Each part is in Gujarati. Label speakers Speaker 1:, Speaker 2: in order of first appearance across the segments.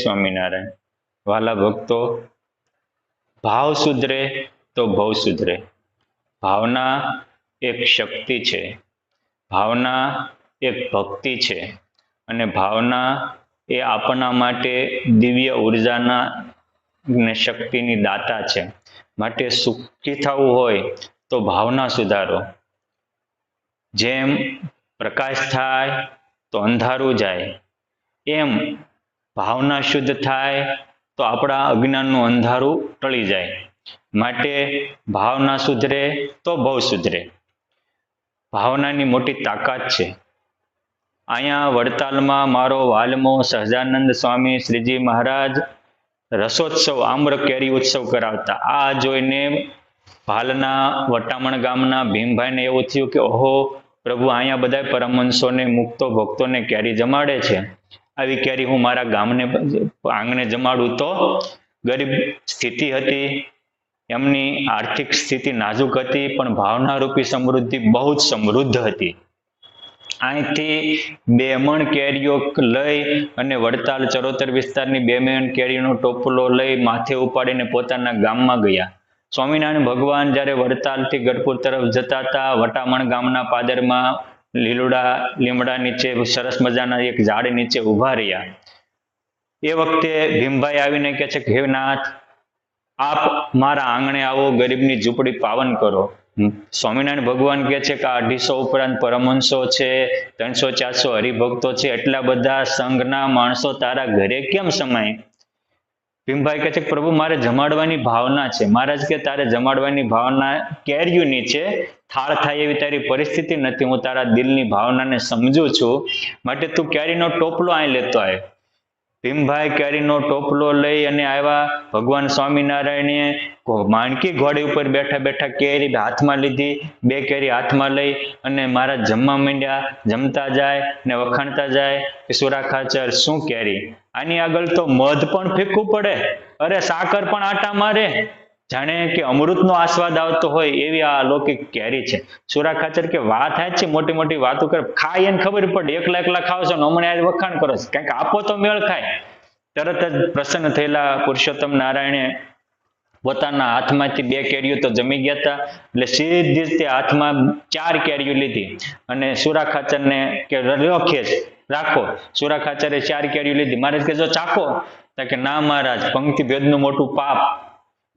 Speaker 1: સ્વામિનારાયણ। વાલા ભક્તો, ભાવ સુધરે તો ભવ સુધરે। ભાવના એક શક્તિ છે, ભાવના એક ભક્તિ છે અને ભાવના એ આપણા માટે દિવ્ય ઉર્જાના ને શક્તિની દાતા છે। માટે સુખી થવું હોય તો ભાવના સુધારો। જેમ પ્રકાશ થાય તો અંધારું જાય, એમ ભાવના શુદ્ધ થાય તો આપણા અજ્ઞાનનું અંધારું ટળી જાય। માટે ભાવના સુધરે તો ભવ સુધરે। ભાવનાની મોટી તાકાત છે। અહીંયા વડતાલમાં મારો વાલમો સહજાનંદ સ્વામી શ્રીજી મહારાજ રસોત્સવ આમ્ર કેરી ઉત્સવ કરાવતા। આ જોઈને ભાલના વટામણ ગામના ભીમભાઈને એવું થયું કે ઓહો પ્રભુ, અહીંયા બધા પરમહંસોને મુક્તો ભક્તોને કેરી જમાડે છે, આવી કેરી હું મારા ગામને આંગણે જમાડું તો? ગરીબ સ્થિતિ હતી, એમની આર્થિક સ્થિતિ નાજુક હતી, પણ ભાવનારૂપી સમૃદ્ધિ બહુ જ સમૃદ્ધ હતી। અહીંથી 2 મણ કેરીઓ લઈ અને વડતાલ ચરોતર વિસ્તારની 2 મણ કેરીનો ટોપલો લઈ માથે ઉપાડીને પોતાના ગામમાં ગયા। સ્વામિનારાયણ ભગવાન જ્યારે વડતાલથી ગઢપુર તરફ જતા હતા, વટામણ ગામના પાદરમાં લીમડા નીચે સરસ મજાના એક ઝાડ નીચે ઊભા રહ્યા। એ વખતે ભીમભાઈ આવીને કહે છે કે હે નાથ, આપ મારા આંગણે આવો, ગરીબની ઝૂંપડી પાવન કરો। સ્વામિનારાયણ ભગવાન કહે છે કે 250 ઉપરાંત પરમહંસો છે, 300-400 હરિભક્તો છે, એટલા બધા સંઘના માણસો તારા ઘરે કેમ સમાય? ભીમભાઈ કહે છે કે પ્રભુ, મારે જમાડવાની ભાવના છે। મહારાજ કે તારે જમાડવાની ભાવના કેરીઓની છે, થાળ થાય એવી તારી પરિસ્થિતિ નથી, હું તારા દિલની ભાવનાને સમજું છું, માટે તું કેરીનો ટોપલો અહીં લેતો આવ। ભીમભાઈ કેરીનો ટોપલો લઈ અને આવ્યા। ભગવાન સ્વામિનારાયણે માણકી ઘોડી ઉપર બેઠા બેઠા કેરી હાથમાં લીધી, 2 કેરી હાથમાં લઈ અને મહારાજ જમવા માંડ્યા। જમતા જાય ને વખાણતા જાય કે સુરા ખાચર શું કેરી, આની આગળ તો મધ પણ ફેંકવું પડે, અરે સાકર પણ આટા મારે, જાણે કે અમૃતનો આસ્વાદ આવતો હોય એવી આ અલૌકિક કેરી છે। સુરા ખાચર કે વાત થાય છે, મોટી મોટી વાતો કરે, ખાય એને ખબર પડે, એકલા ખાવ છો ને હમણાં આજ વખાણ કરો છો, કંઈક આપો તો મેળ ખાય। તરત જ પ્રસન્ન થયેલા પુરુષોત્તમ નારાયણે પોતાના હાથમાંથી 2 કેરીઓ તો જમી ગયા હતા, એટલે સીધી તે હાથમાં 4 કેરીઓ લીધી અને સુરા ખાચરને કે ખેસ રાખો। સુરા ખાચરે 4 કેરીઓ લીધી। મહારાજ કે જો ચાખો, કે ના મહારાજ, પંક્તિ ભેદનું મોટું પાપ,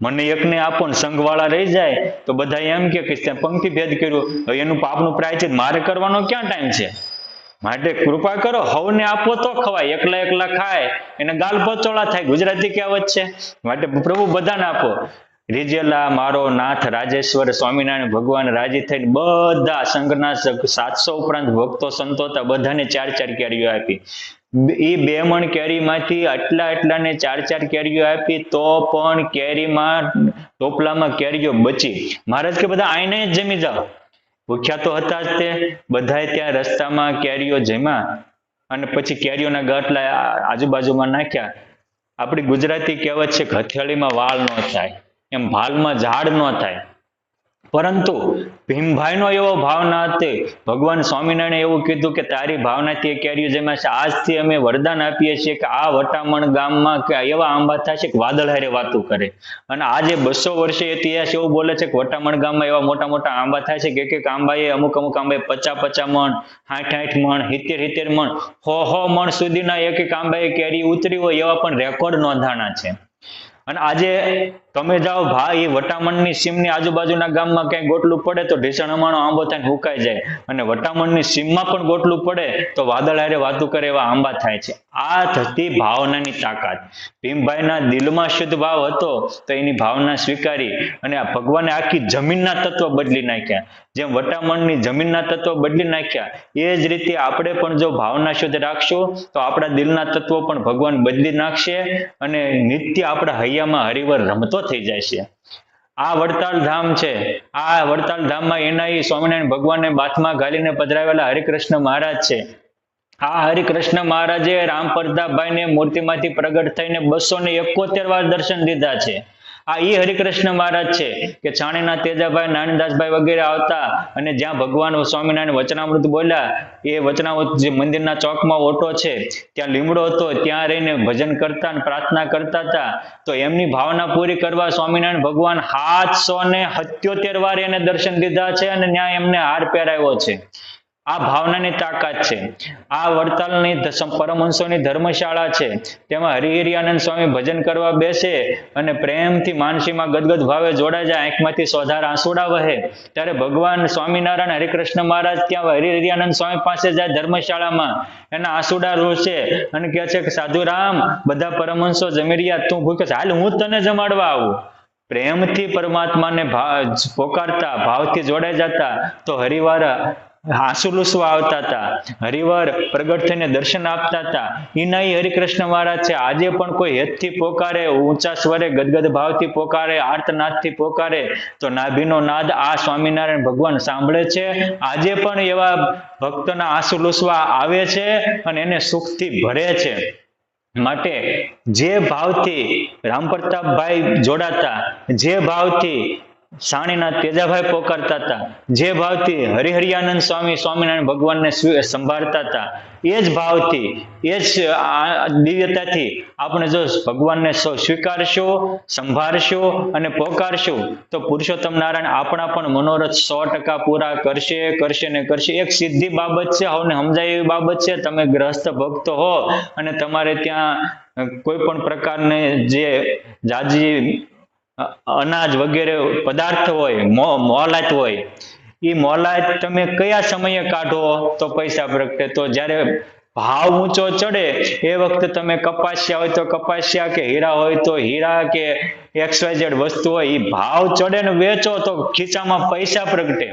Speaker 1: મને એકને આપો ને સંઘવાળા રહી જાય તો બધા એમ કે પંક્તિ ભેદ કર્યું, એનું પાપનું પ્રાયશ્ચિત મારે કરવાનો ક્યાં ટાઈમ છે? માટે કૃપા કરો, હવને આપો તો ખવાય, એકલા ખાય એને ગાલ પચોળા થાય, ગુજરાતી કહેવત છે। માટે પ્રભુ બધાને આપો। રીજેલા મારો નાથ રાજેશ્વર સ્વામિનારાયણ ભગવાન રાજી થઈને બધા સંઘના 700 ઉપરાંત ભક્તો સંતો હતા, બધાને 4-4 કેરીઓ આપી। એ 2 મણ કેરીમાંથી આટલાને 4-4 કેરીઓ આપી, તો પણ કેરીમાં ટોપલામાં કેરીઓ બચી। મહારાજ કે બધા આઈને જ જમી જાઓ, ભૂખ્યા તો હતા જ તે, બધાએ ત્યાં રસ્તામાં કેરીઓ જમ્યા અને પછી કેરીઓના ગાંઠલા આજુબાજુમાં નાખ્યા। આપણી ગુજરાતી કહેવત છે કે હથેળીમાં વાળ ન થાય, એમ ભાલમાં ઝાડ ન થાય, પરંતુ ભીમભાઈનો એવો ભાવના હતી, ભગવાન સ્વામિનારાયણે એવું કીધું કે તારી ભાવનાથી એ કેરીઓ જમ્યા છે। આજથી અમે વરદાન આપીએ છીએ કે આ વટામણ ગામમાં કે એવા આંબા થાય છે કે વાદળ હારે વાતું કરે। અને આજે 200 વર્ષે ઇતિહાસ એવું બોલે છે કે વટામણ ગામમાં એવા મોટા મોટા આંબા થાય છે કે એક આંબાએ અમુક આંબાએ 50-50 મણ, 60-60 મણ, 70-70 મણ, 100 મણ સુધીના એક આંબાએ કેરી ઉતરી હોય એવા પણ રેકોર્ડ નોંધાણા છે। અને આજે તમે જાઓ ભાઈ, વટામણની સીમની આજુબાજુના ગામમાં ક્યાંય ગોટલું પડે તો ઢીસણમાણો આંબો થાય હુકાઈ જાય, અને વટામણની સીમમાં પણ ગોટલું પડે તો વાદળ હારે વાતું કરે એવા આંબા થાય છે। આ થતી ભાવનાની તાકાત। ભીમભાઈના દિલમાં શુદ્ધ ભાવ હતો તો એની ભાવના સ્વીકારી અને આ ભગવાને આખી જમીનના તત્વ બદલી નાખ્યા। જેમ વટામણની જમીનના તત્વ બદલી નાખ્યા, એ જ રીતે આપણે પણ જો ભાવના શુદ્ધ રાખશું તો આપણા દિલના તત્વો પણ ભગવાન બદલી નાખશે અને નિત્ય આપણા હૈયામાં હરિવર રમતો થઈ જાય છે। આ વડતાલ ધામ છે, આ વડતાલ ધામમાં એના સ્વામિનારાયણ ભગવાનને બાથમાં ઘાલીને પધરાવેલા હરિકૃષ્ણ મહારાજ છે। આ હરિકૃષ્ણ મહારાજે રામ પ્રતાપભાઈને મૂર્તિમાંથી પ્રગટ થઈને 271 વાર દર્શન દીધા છે। આ એ હરિકૃષ્ણ મહારાજ છે કે છાણીના તેજાભાઈ, નાનદાસભાઈ વગેરે આવતા અને જ્યાં ભગવાન સ્વામિનારાયણ વચનામૃત બોલ્યા એ વચનામૃત જે મંદિરના ચોકમાં ઓટો છે ત્યાં લીમડો હતો, ત્યાં રહીને ભજન કરતા અને પ્રાર્થના કરતા હતા. તો એમની ભાવના પૂરી કરવા સ્વામિનારાયણ ભગવાન 777 વાર એને દર્શન દીધા છે અને ત્યાં એમને હાર પહેરાવ્યો છે. આ ભાવનાની તાકાત છે. આ વડતાલની પરમહંસોની ધર્મશાળા છે, તેમાં હરિહરિયાનંદ સ્વામી ભજન કરવા બેસે અને પ્રેમથી માનસીમાં ગદગદ ભાવે જોડાઈ જાય, આંખમાંથી સોધાર આંસુડા વહે, ત્યારે ભગવાન સ્વામિનારાયણ હરિકૃષ્ણ મહારાજ ત્યાં હરિહરિયાનંદ સ્વામી પાસે જાય ધર્મશાળામાં, એના આંસુડા રોશે અને કહે છે કે સાધુરામ, બધા પરમહંસો જમી રહ્યા, તું ભૂખ્યો છે, હાલ હું તને જમાડવા આવું. પ્રેમથી પરમાત્માને પોકારતા, ભાવથી જોડાઈ જતા તો હરિવાર આંસુ લૂસવા આવતા હતા, હરિવાર પ્રગટ થઈને દર્શન આપતા હતા. એના હરિકૃષ્ણ મહારાજ છે. આજે પણ કોઈ હેતથી પોકારે, ઊંચા સ્વરે ગદગદ ભાવથી પોકારે, આર્તનાદથી પોકારે તો નાભીનો નાદ આ સ્વામિનારાયણ ભગવાન સાંભળે છે. આજે પણ એવા ભક્તોના આંસુ લૂસવા આવે છે અને એને સુખથી ભરે છે. માટે જે ભાવથી રામપ્રતાપભાઈ જોડાતા, જે ભાવથી સાણીના તેજાભાઈ પોકારતા હતા, જે ભાવથી હરિહરિયાનંદ સ્વામી સ્વામિનારાયણ ભગવાનને સંભાળતા હતા, એ જ ભાવથી, એ જ દિવ્યતાથી આપણે જો ભગવાનને સ્વીકારશું, સંભાળશું અને પોકારશું તો પુરુષોત્તમ નારાયણ આપણા પણ મનોરથ 100% પૂરા કરશે, કરશે ને કરશે. એક સીધી બાબત છે, સૌને સમજાય એવી બાબત છે. તમે ગ્રહસ્થ ભક્ત હો અને તમારે ત્યાં કોઈ પણ પ્રકારની જે જાજી અનાજ વગેરે પદાર્થ હોય, મોલાત હોય, એ મોલાત તમે કયા સમયે કાઢો તો પૈસા પ્રગટે? તો જ્યારે ભાવ ઊંચો ચડે એ વખતે તમે કપાસિયા હોય તો કપાસિયા, કે હીરા હોય તો હીરા, કે XYZ વસ્તુ હોય, એ ભાવ ચડે ને વેચો તો ખીચામાં પૈસા પ્રગટે.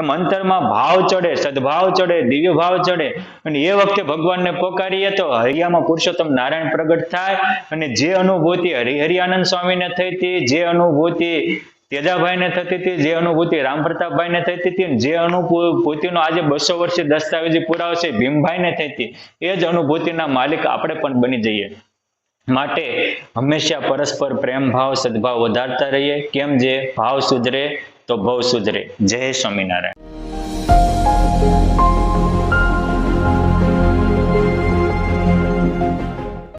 Speaker 1: એમ અંતરમાં ભાવ ચડે, સદભાવ ચડે, દિવ્ય ભાવ ચડે અને એ વખતે ભગવાનને પોકારીએ તો હરિયામાં પુરુષોત્તમ નારાયણ પ્રગટ થાય. અને જે અનુભૂતિ હરિહરિયાનંદ સ્વામીને થઈ હતી, જે અનુભૂતિ તેજાભાઈને થતી હતી, જે અનુભૂતિ રામપ્રતાપભાઈને થતી હતી, જે અનુભૂતિનો આજે 200 વર્ષે દસ્તાવેજી પુરાવો છે ભીમભાઈને થઈ હતી, એ જ અનુભૂતિના માલિક આપણે પણ બની જઈએ. માટે હંમેશા પરસ્પર પ્રેમ ભાવ, સદભાવ વધારતા રહીએ. કેમ? જે ભાવ સુધરે તો ભવ સુધરે. જય સ્વામિનારાયણ.